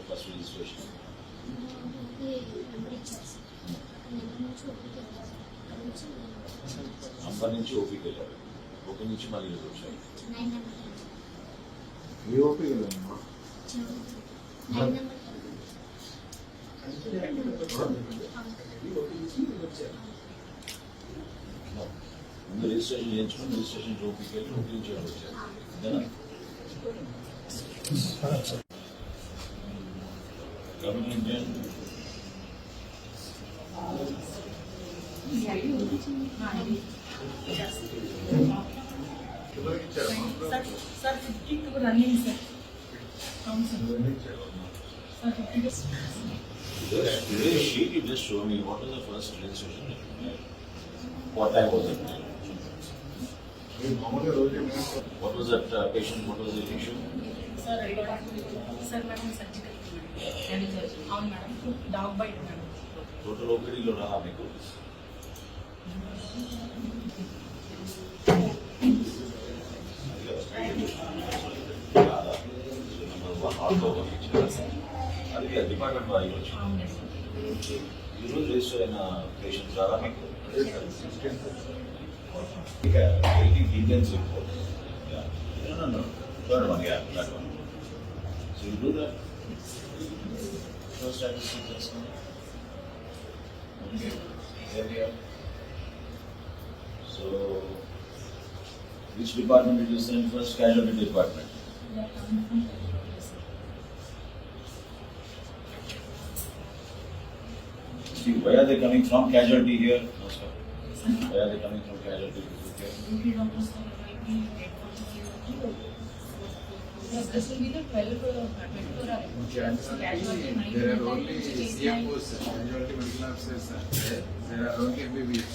First registration number నుంచి ఓపీకి వెళ్ళారు. OP నుంచి మళ్ళీ వచ్చాయి. ఏ ఓపీకి వెళ్ళామమ్మా? ముందు రిజిస్ట్రేషన్ చేయించుకుని రిజిస్ట్రేషన్ ఓపీకి వెళ్ళి ఓపీ నుంచి వచ్చారు. Government sir 50 running sir. అవును sir. Today sheet you just show me what was the first registration. What time was it? What was that patient? What was the issue? Sir sir madam surgical అవును madam dog bite madam. Total OPD లో రాలా మీకు? అది department వారి ఈరోజు register అయిన patients ద్వారా మీకు details report third one that one so you do that first statistics okay area so which department did you send first? Casualty department. See, why are they coming from casualty here? No, sir. Why are they coming from casualty here? Yes, this will be the 12 medical There are only CFOs, casualty medical officers. There are only MBBS.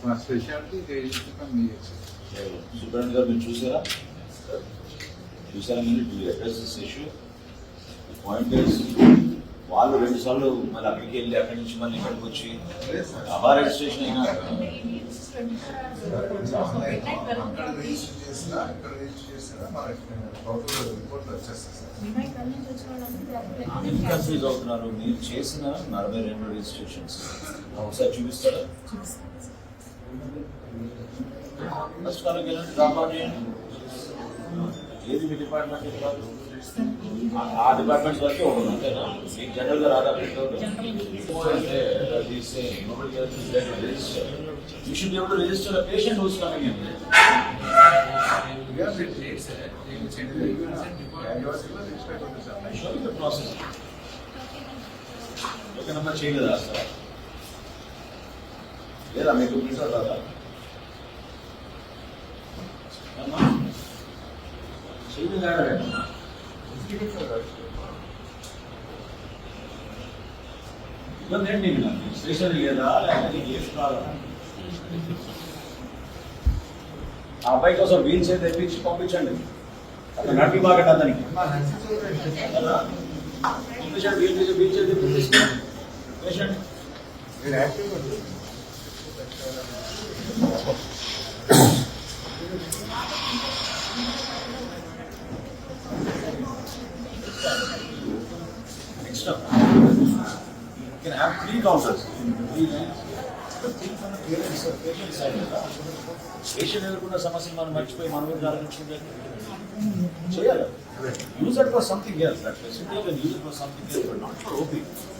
For specialty, they used to come here. Superintendent గారు మీరు చూసారా మీరు to address this issue. Point is వాళ్ళు 2 సార్లు మళ్ళీ అక్కడికి వెళ్ళి అక్కడి నుంచి మళ్ళీ ఇక్కడికి వచ్చి అబా రిజిస్ట్రేషన్ అయినా కన్ఫ్యూజ్ అవుతున్నారు. మీరు చేసిన 42 రిజిస్ట్రేషన్స్ ఒకసారి చూపిస్తారా? ఫస్ట్ కాలకి వెళ్ళండి, డ్రాప్ అవుట్ చేయండి. ఏది మీ డిపార్ట్మెంట్ కాదు, ఆ డిపార్ట్మెంట్స్ వరకే ఒకటి అంతేనా? మీకు జనరల్గా రాదా? You should be able to register a patient who is coming in. Show me the process. Okay నమ్మా చేయలేదా సార్? లేదా మీకు ప్రిన్సిపల్ రాదా? ఇబ్బంది ఏంటి? స్టేషన్ లేదా లేకపోతే కేసు కాదా? ఆ అబ్బాయి కోసం వీల్ చైర్ తెప్పించి పంపించండి. అతను నటి బాగట అతనికి పంపించండి. వీల్ చైర్ తెప్పించి patient next up you can have 3 counters, 3 lines, but think from the patient side. Patient ఎదుర్కొన్న సమస్యలు మనం మర్చిపోయి మనం జరగనిచ్చింది చేయాలి. Use it for something else. That facility you can use it for something else, but not for OP.